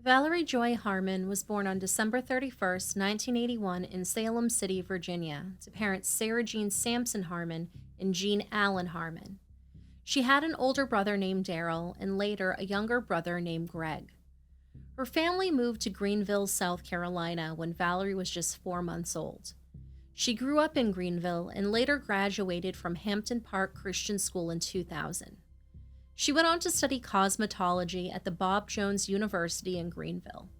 Valerie Joy Harmon was born on December 31st, 1981, in Salem City, Virginia, to parents Sarah Jean Sampson Harmon and Jean Allen Harmon. She had an older brother named Daryl and later a younger brother named Greg. Her family moved to Greenville, South Carolina when Valerie was just 4 months old. She grew up in Greenville and later graduated from Hampton Park Christian School in 2000. She went on to study cosmetology at the Bob Jones University in Greenville.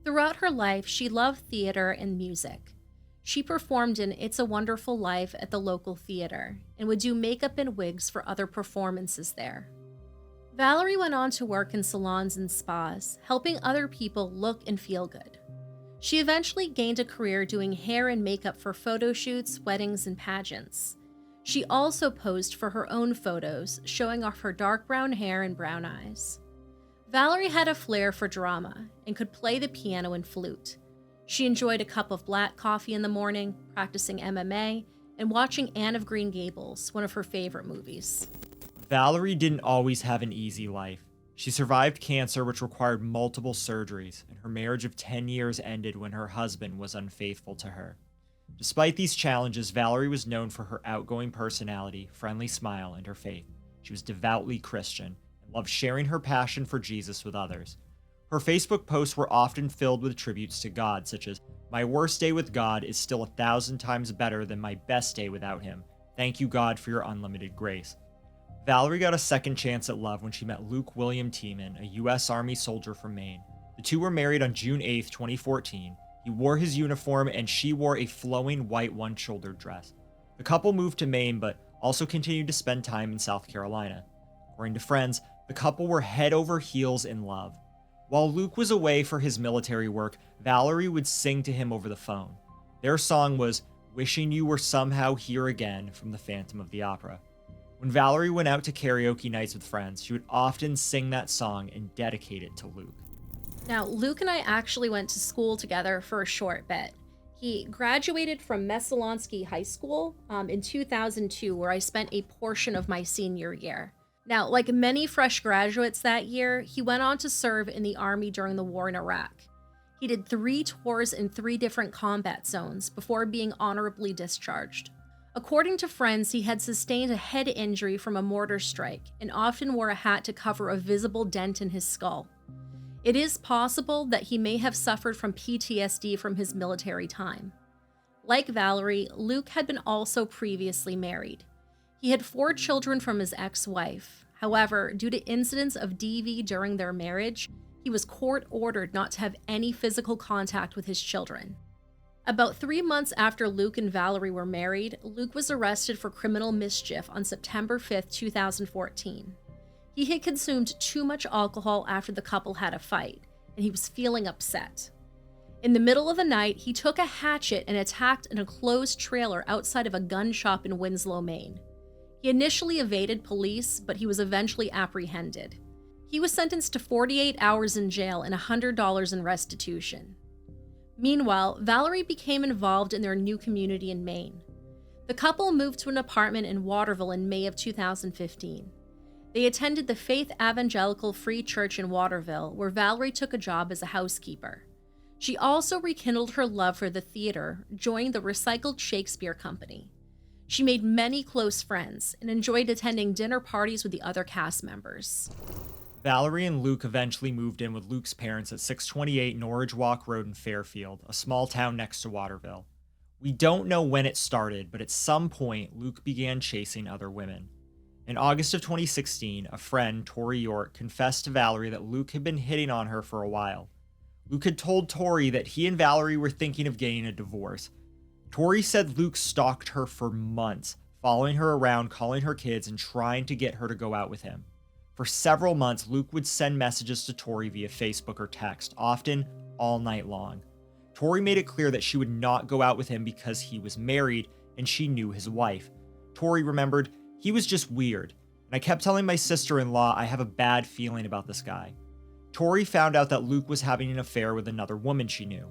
Throughout her life, she loved theater and music. She performed in It's a Wonderful Life at the local theater and would do makeup and wigs for other performances there. Valerie went on to work in salons and spas, helping other people look and feel good. She eventually gained a career doing hair and makeup for photo shoots, weddings, and pageants. She also posed for her own photos, showing off her dark brown hair and brown eyes. Valerie had a flair for drama and could play the piano and flute. She enjoyed a cup of black coffee in the morning, practicing MMA, and watching Anne of Green Gables, one of her favorite movies. Valerie didn't always have an easy life. She survived cancer, which required multiple surgeries, and her marriage of 10 years ended when her husband was unfaithful to her. Despite these challenges, Valerie was known for her outgoing personality, friendly smile, and her faith. She was devoutly Christian and loved sharing her passion for Jesus with others. Her Facebook posts were often filled with tributes to God, such as, "My worst day with God is still 1,000 times better than my best day without him. Thank you, God, for your unlimited grace." Valerie got a second chance at love when she met Luke William Tieman, a U.S. Army soldier from Maine. The two were married on June 8, 2014. He wore his uniform and she wore a flowing white one-shouldered dress. The couple moved to Maine but also continued to spend time in South Carolina. According to friends, the couple were head over heels in love. While Luke was away for his military work, Valerie would sing to him over the phone. Their song was "Wishing You Were Somehow Here Again" from The Phantom of the Opera. When Valerie went out to karaoke nights with friends, she would often sing that song and dedicate it to Luke. Now, Luke and I actually went to school together for a short bit. He graduated from Messalonsky High School in 2002, where I spent a portion of my senior year. Now, like many fresh graduates that year, he went on to serve in the Army during the war in Iraq. He did 3 tours in 3 different combat zones before being honorably discharged. According to friends, he had sustained a head injury from a mortar strike and often wore a hat to cover a visible dent in his skull. It is possible that he may have suffered from PTSD from his military time. Like Valerie, Luke had been also previously married. He had 4 children from his ex-wife. However, due to incidents of DV during their marriage, he was court-ordered not to have any physical contact with his children. About 3 months after Luke and Valerie were married, Luke was arrested for criminal mischief on September 5, 2014. He had consumed too much alcohol after the couple had a fight, and he was feeling upset. In the middle of the night, he took a hatchet and attacked an enclosed trailer outside of a gun shop in Winslow, Maine. He initially evaded police, but he was eventually apprehended. He was sentenced to 48 hours in jail and $100 in restitution. Meanwhile, Valerie became involved in their new community in Maine. The couple moved to an apartment in Waterville in May of 2015. They attended the Faith Evangelical Free Church in Waterville, where Valerie took a job as a housekeeper. She also rekindled her love for the theater, joining the Recycled Shakespeare Company. She made many close friends and enjoyed attending dinner parties with the other cast members. Valerie and Luke eventually moved in with Luke's parents at 628 Norridge Walk Road in Fairfield, a small town next to Waterville. We don't know when it started, but at some point, Luke began chasing other women. In August of 2016, a friend, Tori York, confessed to Valerie that Luke had been hitting on her for a while. Luke had told Tori that he and Valerie were thinking of getting a divorce. Tori said Luke stalked her for months, following her around, calling her kids, and trying to get her to go out with him. For several months, Luke would send messages to Tori via Facebook or text, often all night long. Tori made it clear that she would not go out with him because he was married and she knew his wife. Tori remembered, "He was just weird, and I kept telling my sister-in-law I have a bad feeling about this guy." Tori found out that Luke was having an affair with another woman she knew,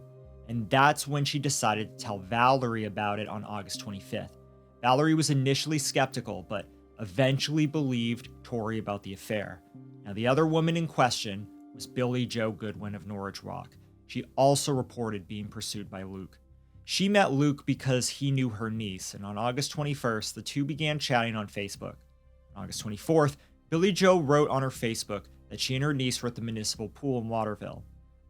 and that's when she decided to tell Valerie about it on August 25th. Valerie was initially skeptical, but eventually believed Tori about the affair. Now, the other woman in question was Billie Joe Goodwin of Norwich Walk. She also reported being pursued by Luke. She met Luke because he knew her niece, and on August 21st, the two began chatting on Facebook. On August 24th, Billie Joe wrote on her Facebook that she and her niece were at the municipal pool in Waterville.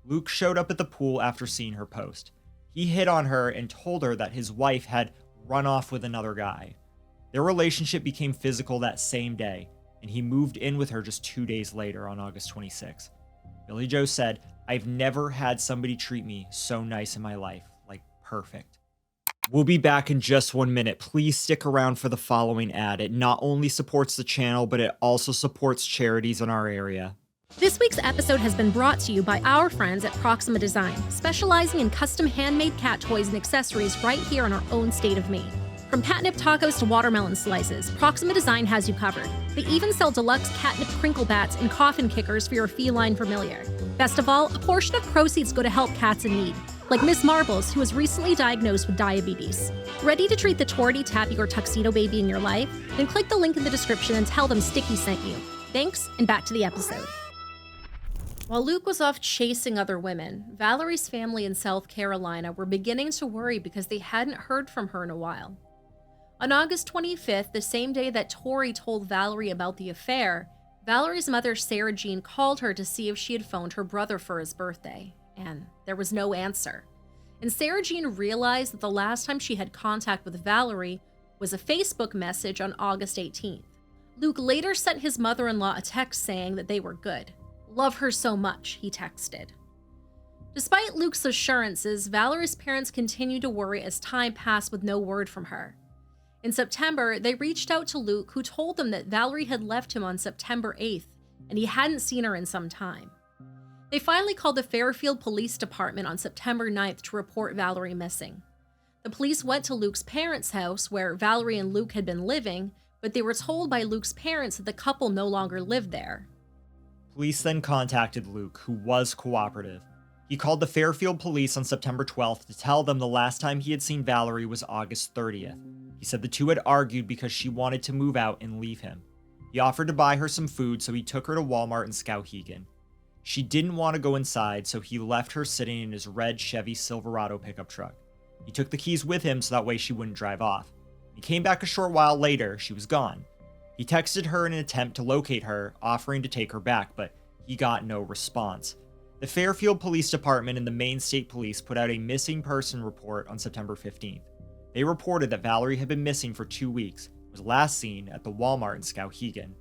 Luke showed up at the pool after seeing her post. He hit on her and told her that his wife had run off with another guy. Their relationship became physical that same day, and he moved in with her just 2 days later on August 26th. Billie Joe said, "I've never had somebody treat me so nice in my life, like perfect." We'll be back in just 1 minute. Please stick around for the following ad. It not only supports the channel, but it also supports charities in our area. This week's episode has been brought to you by our friends at Proxima Design, specializing in custom handmade cat toys and accessories right here in our own state of Maine. From catnip tacos to watermelon slices, Proxima Design has you covered. They even sell deluxe catnip crinkle bats and coffin kickers for your feline familiar. Best of all, a portion of proceeds go to help cats in need, like Miss Marbles, who was recently diagnosed with diabetes. Ready to treat the twardy, tappy, or tuxedo baby in your life? Then click the link in the description and tell them Sticky sent you. Thanks, and back to the episode. While Luke was off chasing other women, Valerie's family in South Carolina were beginning to worry because they hadn't heard from her in a while. On August 25th, the same day that Tori told Valerie about the affair, Valerie's mother, Sarah Jean, called her to see if she had phoned her brother for his birthday, and there was no answer. And Sarah Jean realized that the last time she had contact with Valerie was a Facebook message on August 18th. Luke later sent his mother-in-law a text saying that they were good. "Love her so much," he texted. Despite Luke's assurances, Valerie's parents continued to worry as time passed with no word from her. In September, they reached out to Luke, who told them that Valerie had left him on September 8th, and he hadn't seen her in some time. They finally called the Fairfield Police Department on September 9th to report Valerie missing. The police went to Luke's parents' house, where Valerie and Luke had been living, but they were told by Luke's parents that the couple no longer lived there. Police then contacted Luke, who was cooperative. He called the Fairfield police on September 12th to tell them the last time he had seen Valerie was August 30th. He said the two had argued because she wanted to move out and leave him. He offered to buy her some food, so he took her to Walmart in Skowhegan. She didn't want to go inside, so he left her sitting in his red Chevy Silverado pickup truck. He took the keys with him so that way she wouldn't drive off. He came back a short while later. She was gone. He texted her in an attempt to locate her, offering to take her back, but he got no response. The Fairfield Police Department and the Maine State Police put out a missing person report on September 15th. They reported that Valerie had been missing for 2 weeks, was last seen at the Walmart in Skowhegan.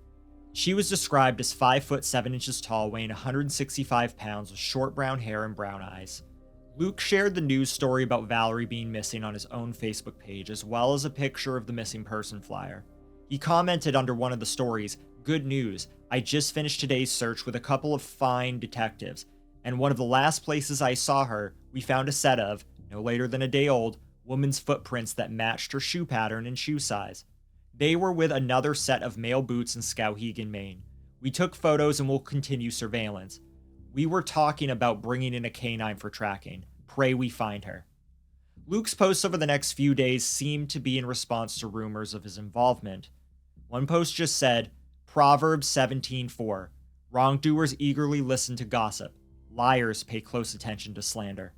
She was described as 5 foot 7 inches tall, weighing 165 pounds, with short brown hair and brown eyes. Luke shared the news story about Valerie being missing on his own Facebook page, as well as a picture of the missing person flyer. He commented under one of the stories, "Good news, I just finished today's search with a couple of fine detectives, and one of the last places I saw her, we found a set of, no later than a day old, woman's footprints that matched her shoe pattern and shoe size. They were with another set of male boots in Skowhegan, Maine. We took photos and will continue surveillance. We were talking about bringing in a canine for tracking. Pray we find her." Luke's posts over the next few days seemed to be in response to rumors of his involvement. One post just said, Proverbs 17:4, wrongdoers eagerly listen to gossip. Liars pay close attention to slander.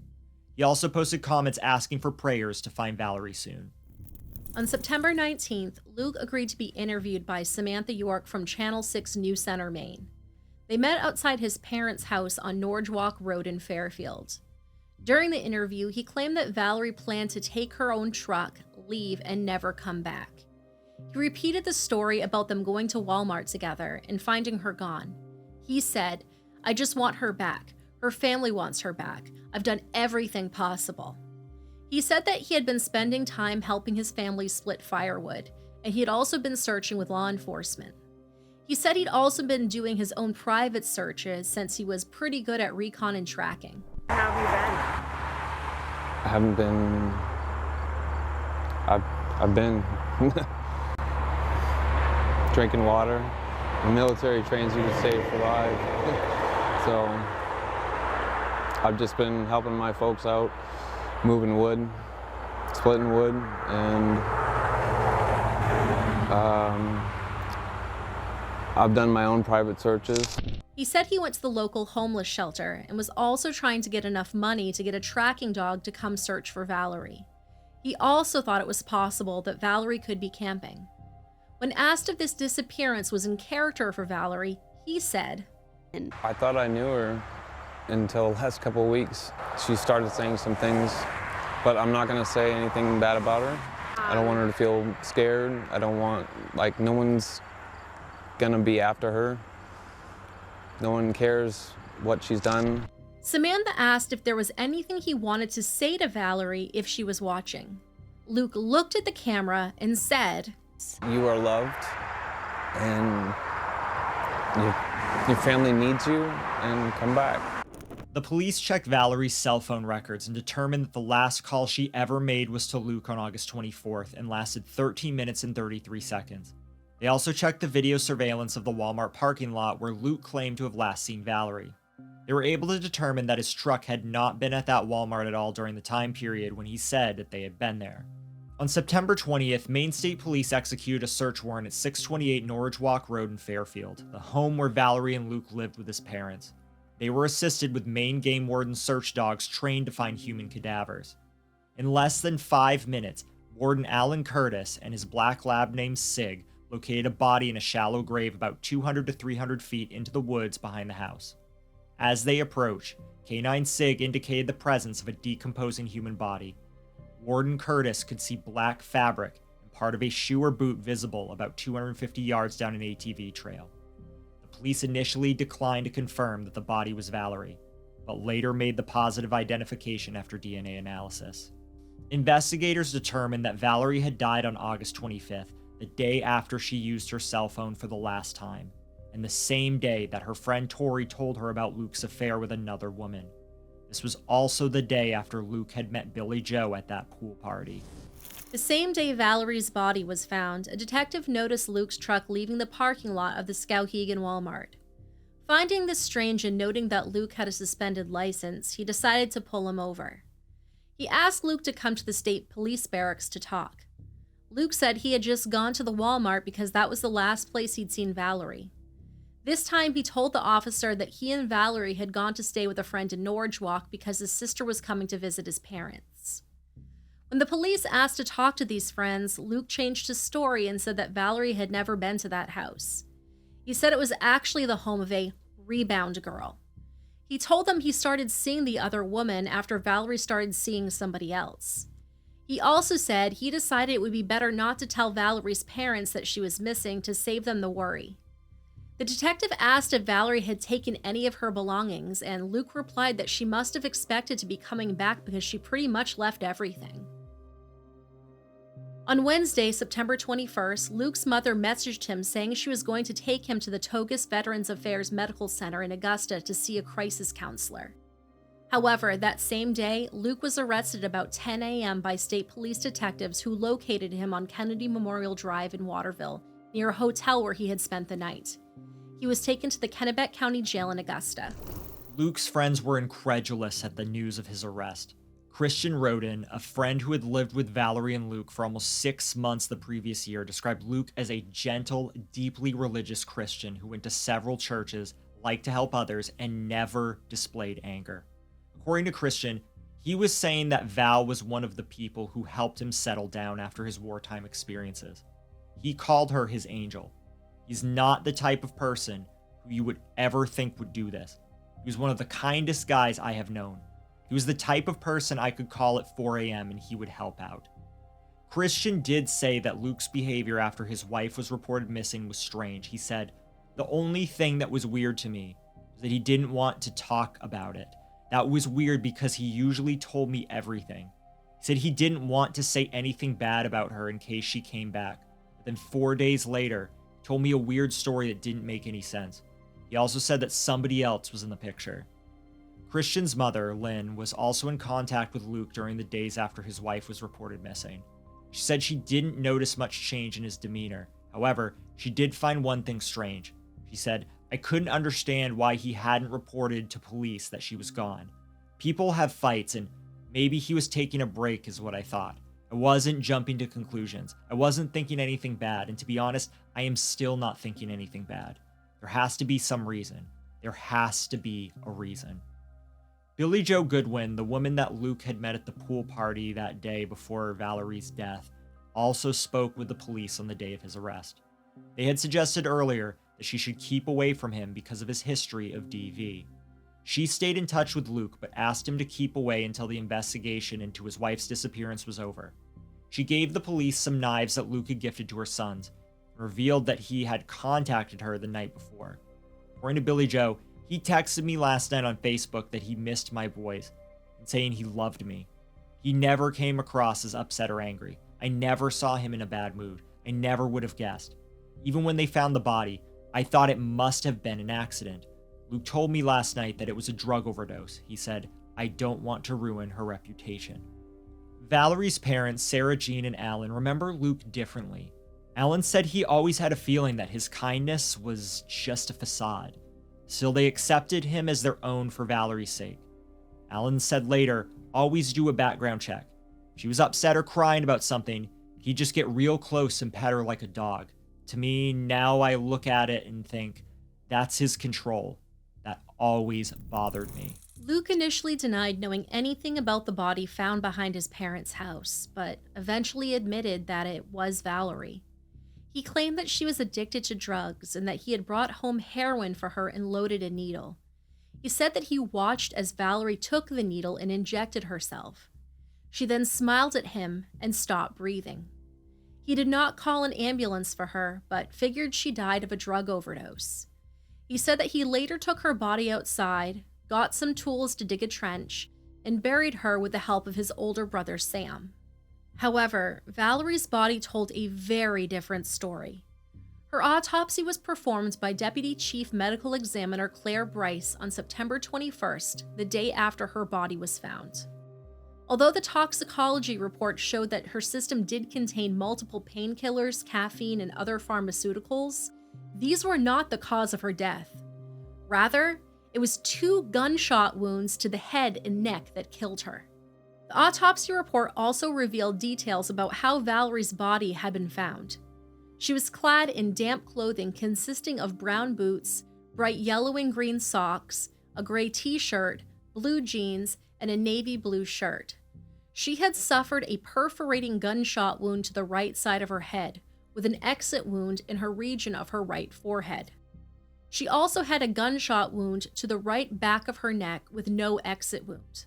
He also posted comments asking for prayers to find Valerie soon. On September 19th, Luke agreed to be interviewed by Samantha York from Channel 6 News Center, Maine. They met outside his parents' house on Norwich Road in Fairfield. During the interview, he claimed that Valerie planned to take her own truck, leave, and never come back. He repeated the story about them going to Walmart together and finding her gone. He said, "I just want her back. Her family wants her back. I've done everything possible." He said that he had been spending time helping his family split firewood, and he had also been searching with law enforcement. He said he'd also been doing his own private searches since he was pretty good at recon and tracking. How have you been? I haven't been. I've been drinking water. The military trains you to stay alive. So I've just been helping my folks out, moving wood, splitting wood, and I've done my own private searches. He said he went to the local homeless shelter and was also trying to get enough money to get a tracking dog to come search for Valerie. He also thought it was possible that Valerie could be camping. When asked if this disappearance was in character for Valerie, he said, I thought I knew her until the last couple of weeks. She started saying some things, but I'm not gonna say anything bad about her. I don't want her to feel scared. I don't want, no one's gonna be after her. No one cares what she's done. Samantha asked if there was anything he wanted to say to Valerie if she was watching. Luke looked at the camera and said, You are loved, and your family needs you, and come back. The police checked Valerie's cell phone records and determined that the last call she ever made was to Luke on August 24th and lasted 13 minutes and 33 seconds. They also checked the video surveillance of the Walmart parking lot where Luke claimed to have last seen Valerie. They were able to determine that his truck had not been at that Walmart at all during the time period when he said that they had been there. On September 20th, Maine State Police executed a search warrant at 628 Norridge Walk Road in Fairfield, the home where Valerie and Luke lived with his parents. They were assisted with Maine game warden search dogs trained to find human cadavers. In less than 5 minutes, Warden Alan Curtis and his black lab named Sig located a body in a shallow grave about 200 to 300 feet into the woods behind the house. As they approached, Canine Sig indicated the presence of a decomposing human body. Warden Curtis could see black fabric and part of a shoe or boot visible about 250 yards down an ATV trail. The police initially declined to confirm that the body was Valerie, but later made the positive identification after DNA analysis. Investigators determined that Valerie had died on August 25th, the day after she used her cell phone for the last time, and the same day that her friend Tori told her about Luke's affair with another woman. This was also the day after Luke had met Billy Joe at that pool party. The same day Valerie's body was found, a detective noticed Luke's truck leaving the parking lot of the Skowhegan Walmart. Finding this strange and noting that Luke had a suspended license, he decided to pull him over. He asked Luke to come to the state police barracks to talk. Luke said he had just gone to the Walmart because that was the last place he'd seen Valerie. This time, he told the officer that he and Valerie had gone to stay with a friend in Norridge Walk because his sister was coming to visit his parents. When the police asked to talk to these friends, Luke changed his story and said that Valerie had never been to that house. He said it was actually the home of a rebound girl. He told them he started seeing the other woman after Valerie started seeing somebody else. He also said he decided it would be better not to tell Valerie's parents that she was missing to save them the worry. The detective asked if Valerie had taken any of her belongings, and Luke replied that she must have expected to be coming back because she pretty much left everything. On Wednesday, September 21st, Luke's mother messaged him saying she was going to take him to the Togus Veterans Affairs Medical Center in Augusta to see a crisis counselor. However, that same day, Luke was arrested about 10 a.m. by state police detectives who located him on Kennedy Memorial Drive in Waterville, near a hotel where he had spent the night. He was taken to the Kennebec County Jail in Augusta. Luke's friends were incredulous at the news of his arrest. Christian Roden, a friend who had lived with Valerie and Luke for almost 6 months the previous year, described Luke as a gentle, deeply religious Christian who went to several churches, liked to help others, and never displayed anger. According to Christian, he was saying that Val was one of the people who helped him settle down after his wartime experiences. He called her his angel. He's not the type of person who you would ever think would do this. He was one of the kindest guys I have known. He was the type of person I could call at 4 a.m. and he would help out. Christian did say that Luke's behavior after his wife was reported missing was strange. He said, "The only thing that was weird to me was that he didn't want to talk about it. That was weird because he usually told me everything. He said he didn't want to say anything bad about her in case she came back. But then 4 days later, told me a weird story that didn't make any sense. He also said that somebody else was in the picture." Christian's mother, Lynn, was also in contact with Luke during the days after his wife was reported missing. She said she didn't notice much change in his demeanor. However, she did find one thing strange. She said, "I couldn't understand why he hadn't reported to police that she was gone. People have fights, and maybe he was taking a break is what I thought. I wasn't jumping to conclusions. I wasn't thinking anything bad, and to be honest, I am still not thinking anything bad. There has to be some reason. There has to be a reason. Billie Joe Goodwin, the woman that Luke had met at the pool party that day before Valerie's death, also spoke with the police on the day of his arrest. They had suggested earlier that she should keep away from him because of his history of DV. She stayed in touch with Luke but asked him to keep away until the investigation into his wife's disappearance was over. She gave the police some knives that Luke had gifted to her sons and revealed that he had contacted her the night before. According to Billie Joe, he texted me last night on Facebook that he missed my boys and saying he loved me. He never came across as upset or angry. I never saw him in a bad mood. I never would have guessed. Even when they found the body, I thought it must have been an accident. Luke told me last night that it was a drug overdose. He said, I don't want to ruin her reputation. Valerie's parents, Sarah Jean and Alan, remember Luke differently. Alan said he always had a feeling that his kindness was just a facade. Still, they accepted him as their own for Valerie's sake. Alan said later, always do a background check. If she was upset or crying about something, he'd just get real close and pet her like a dog. To me, now I look at it and think, that's his control. That always bothered me. Luke initially denied knowing anything about the body found behind his parents' house, but eventually admitted that it was Valerie. He claimed that she was addicted to drugs and that he had brought home heroin for her and loaded a needle. He said that he watched as Valerie took the needle and injected herself. She then smiled at him and stopped breathing. He did not call an ambulance for her, but figured she died of a drug overdose. He said that he later took her body outside, got some tools to dig a trench, and buried her with the help of his older brother Sam. However, Valerie's body told a very different story. Her autopsy was performed by Deputy Chief Medical Examiner Claire Bryce on September 21st, the day after her body was found. Although the toxicology report showed that her system did contain multiple painkillers, caffeine, and other pharmaceuticals, these were not the cause of her death. Rather, it was 2 gunshot wounds to the head and neck that killed her. The autopsy report also revealed details about how Valerie's body had been found. She was clad in damp clothing consisting of brown boots, bright yellow and green socks, a gray t-shirt, blue jeans, and a navy blue shirt. She had suffered a perforating gunshot wound to the right side of her head, with an exit wound in her region of her right forehead. She also had a gunshot wound to the right back of her neck with no exit wound.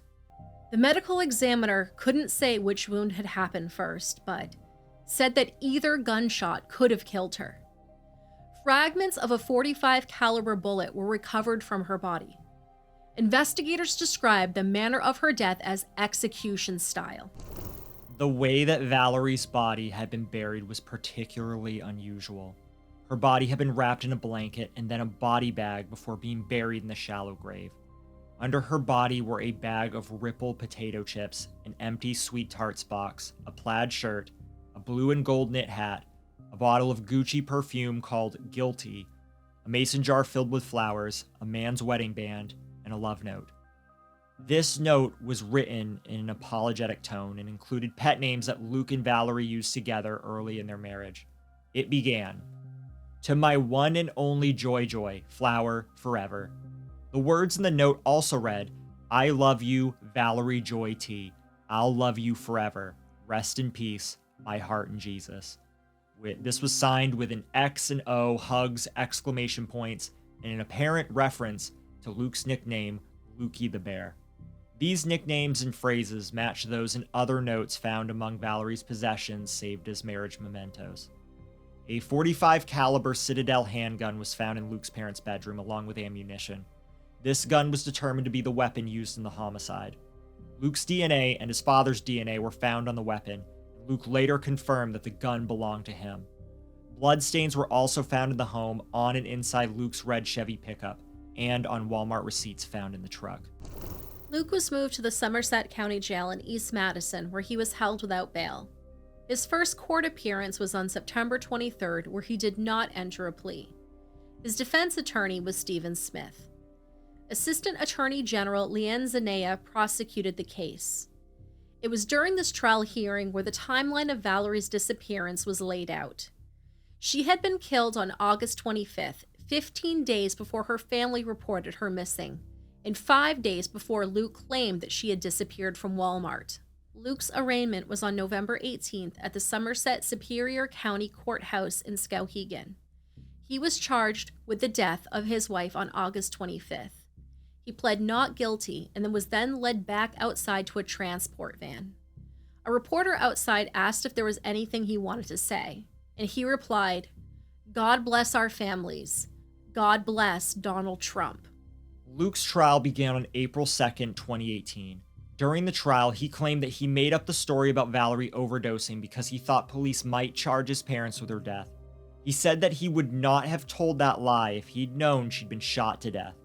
The medical examiner couldn't say which wound had happened first, but said that either gunshot could have killed her. Fragments of a .45 caliber bullet were recovered from her body. Investigators described the manner of her death as execution style. The way that Valerie's body had been buried was particularly unusual. Her body had been wrapped in a blanket and then a body bag before being buried in the shallow grave. Under her body were a bag of Ripple potato chips, an empty Sweet Tarts box, a plaid shirt, a blue and gold knit hat, a bottle of Gucci perfume called Guilty, a mason jar filled with flowers, a man's wedding band, and a love note. This note was written in an apologetic tone and included pet names that Luke and Valerie used together early in their marriage. It began, "To my one and only Joy, flower forever." The words in the note also read, "I love you, Valerie Joy T. I'll love you forever. Rest in peace, my heart in Jesus." This was signed with an X and O, hugs, exclamation points, and an apparent reference to Luke's nickname, Lukey the Bear. These nicknames and phrases match those in other notes found among Valerie's possessions saved as marriage mementos. A .45 caliber Citadel handgun was found in Luke's parents' bedroom along with ammunition. This gun was determined to be the weapon used in the homicide. Luke's DNA and his father's DNA were found on the weapon, and Luke later confirmed that the gun belonged to him. Bloodstains were also found in the home on and inside Luke's red Chevy pickup, and on Walmart receipts found in the truck. Luke was moved to the Somerset County Jail in East Madison, where he was held without bail. His first court appearance was on September 23rd, where he did not enter a plea. His defense attorney was Stephen Smith. Assistant Attorney General Leanne Zanea prosecuted the case. It was during this trial hearing where the timeline of Valerie's disappearance was laid out. She had been killed on August 25th, 15 days before her family reported her missing, and 5 days before Luke claimed that she had disappeared from Walmart. Luke's arraignment was on November 18th at the Somerset Superior County Courthouse in Skowhegan. He was charged with the death of his wife on August 25th. He pled not guilty and was then led back outside to a transport van. A reporter outside asked if there was anything he wanted to say, and he replied, "God bless our families. God bless Donald Trump." Luke's trial began on April 2nd, 2018. During the trial, he claimed that he made up the story about Valerie overdosing because he thought police might charge his parents with her death. He said that he would not have told that lie if he'd known she'd been shot to death.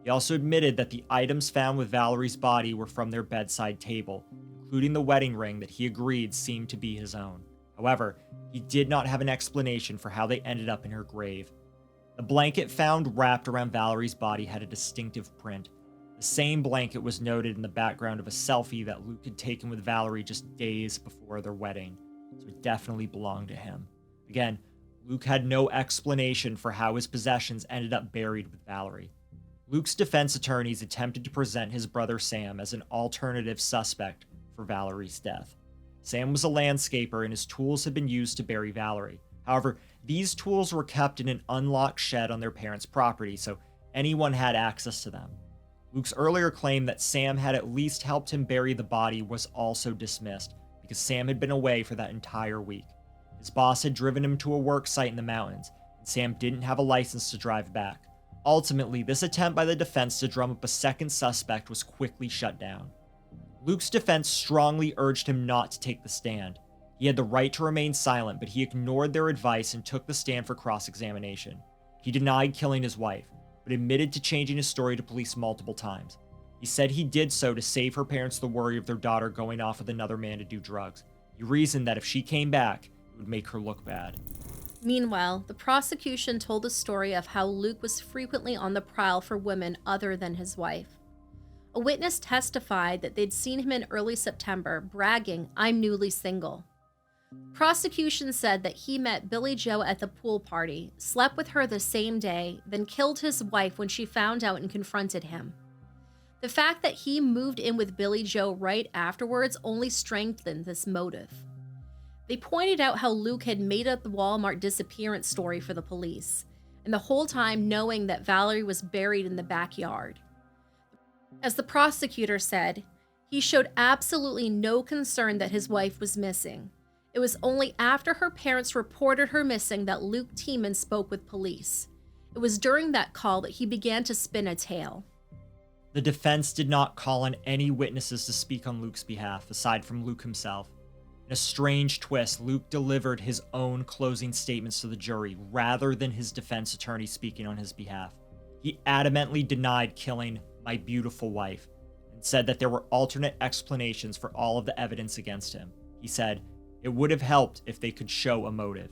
He also admitted that the items found with Valerie's body were from their bedside table, including the wedding ring that he agreed seemed to be his own. However, he did not have an explanation for how they ended up in her grave. The blanket found wrapped around Valerie's body had a distinctive print. The same blanket was noted in the background of a selfie that Luke had taken with Valerie just days before their wedding, so it definitely belonged to him. Again, Luke had no explanation for how his possessions ended up buried with Valerie. Luke's defense attorneys attempted to present his brother Sam as an alternative suspect for Valerie's death. Sam was a landscaper and his tools had been used to bury Valerie. However, these tools were kept in an unlocked shed on their parents' property, so anyone had access to them. Luke's earlier claim that Sam had at least helped him bury the body was also dismissed because Sam had been away for that entire week. His boss had driven him to a work site in the mountains, and Sam didn't have a license to drive back. Ultimately, this attempt by the defense to drum up a second suspect was quickly shut down. Luke's defense strongly urged him not to take the stand. He had the right to remain silent, but he ignored their advice and took the stand for cross-examination. He denied killing his wife, but admitted to changing his story to police multiple times. He said he did so to save her parents the worry of their daughter going off with another man to do drugs. He reasoned that if she came back, it would make her look bad. Meanwhile, the prosecution told the story of how Luke was frequently on the prowl for women other than his wife. A witness testified that they'd seen him in early September bragging, "I'm newly single." Prosecution said that he met Billy Joe at the pool party, slept with her the same day, then killed his wife when she found out and confronted him. The fact that he moved in with Billy Joe right afterwards only strengthened this motive. They pointed out how Luke had made up the Walmart disappearance story for the police, and the whole time knowing that Valerie was buried in the backyard. As the prosecutor said, he showed absolutely no concern that his wife was missing. It was only after her parents reported her missing that Luke Tieman spoke with police. It was during that call that he began to spin a tale. The defense did not call on any witnesses to speak on Luke's behalf, aside from Luke himself. In a strange twist, Luke delivered his own closing statements to the jury rather than his defense attorney speaking on his behalf. He adamantly denied killing my beautiful wife and said that there were alternate explanations for all of the evidence against him. He said, it would have helped if they could show a motive.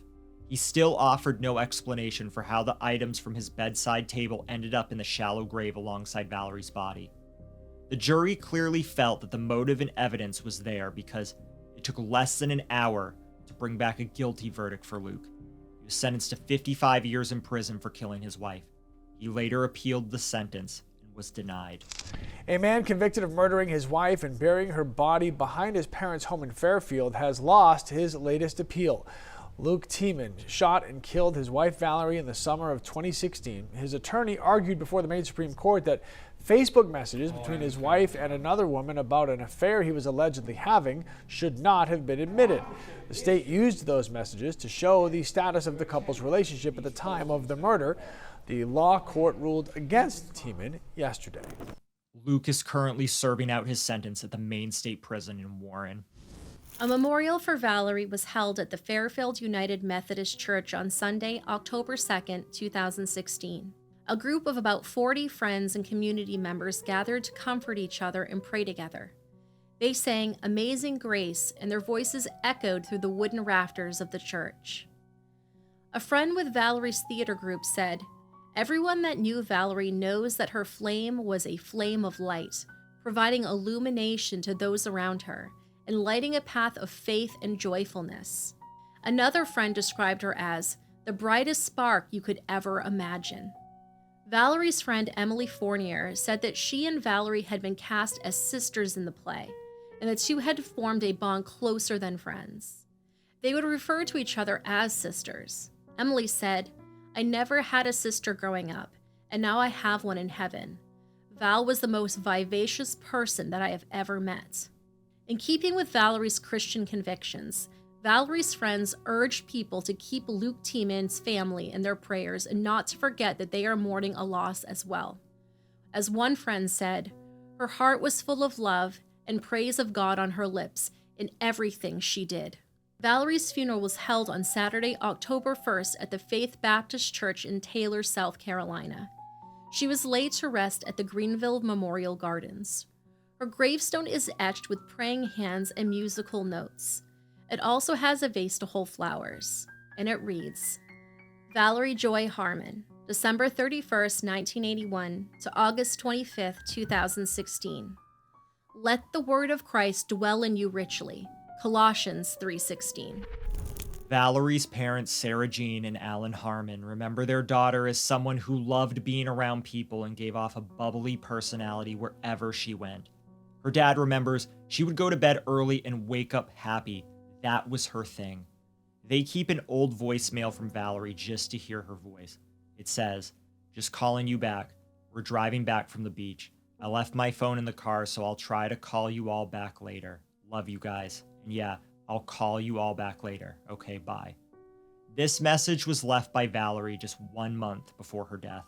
He still offered no explanation for how the items from his bedside table ended up in the shallow grave alongside Valerie's body. The jury clearly felt that the motive and evidence was there because it took less than an hour to bring back a guilty verdict for Luke. He was sentenced to 55 years in prison for killing his wife. He later appealed the sentence and was denied. A man convicted of murdering his wife and burying her body behind his parents' home in Fairfield has lost his latest appeal. Luke Tieman shot and killed his wife Valerie in the summer of 2016. His attorney argued before the Maine Supreme Court that Facebook messages between his wife and another woman about an affair he was allegedly having should not have been admitted. The state used those messages to show the status of the couple's relationship at the time of the murder. The law court ruled against Tieman yesterday. Luke is currently serving out his sentence at the Maine State Prison in Warren. A memorial for Valerie was held at the Fairfield United Methodist Church on Sunday, October 2nd, 2016. A group of about 40 friends and community members gathered to comfort each other and pray together. They sang Amazing Grace, and their voices echoed through the wooden rafters of the church. A friend with Valerie's theater group said, "Everyone that knew Valerie knows that her flame was a flame of light, providing illumination to those around her, and lighting a path of faith and joyfulness." Another friend described her as the brightest spark you could ever imagine. Valerie's friend Emily Fournier said that she and Valerie had been cast as sisters in the play, and the two had formed a bond closer than friends. They would refer to each other as sisters. Emily said, "I never had a sister growing up, and now I have one in heaven. Val was the most vivacious person that I have ever met." In keeping with Valerie's Christian convictions, Valerie's friends urged people to keep Luke Tieman's family in their prayers and not to forget that they are mourning a loss as well. As one friend said, her heart was full of love and praise of God on her lips in everything she did. Valerie's funeral was held on Saturday, October 1st at the Faith Baptist Church in Taylor, South Carolina. She was laid to rest at the Greenville Memorial Gardens. Her gravestone is etched with praying hands and musical notes. It also has a vase to hold flowers, and it reads, Valerie Joy Harmon, December 31st, 1981 to August 25th, 2016. Let the word of Christ dwell in you richly. Colossians 3:16. Valerie's parents, Sarah Jean and Alan Harmon, remember their daughter as someone who loved being around people and gave off a bubbly personality wherever she went. Her dad remembers she would go to bed early and wake up happy. That was her thing. They keep an old voicemail from Valerie just to hear her voice. It says, "Just calling you back. We're driving back from the beach. I left my phone in the car, so I'll try to call you all back later. Love you guys. And yeah, I'll call you all back later. Okay, bye." This message was left by Valerie just 1 month before her death.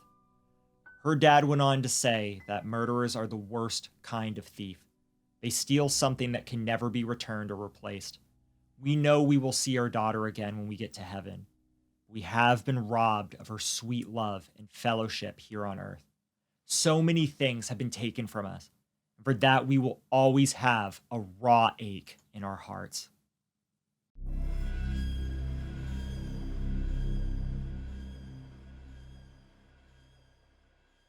Her dad went on to say that murderers are the worst kind of thief. They steal something that can never be returned or replaced. We know we will see our daughter again when we get to heaven. We have been robbed of her sweet love and fellowship here on earth. So many things have been taken from us. And for that, we will always have a raw ache in our hearts.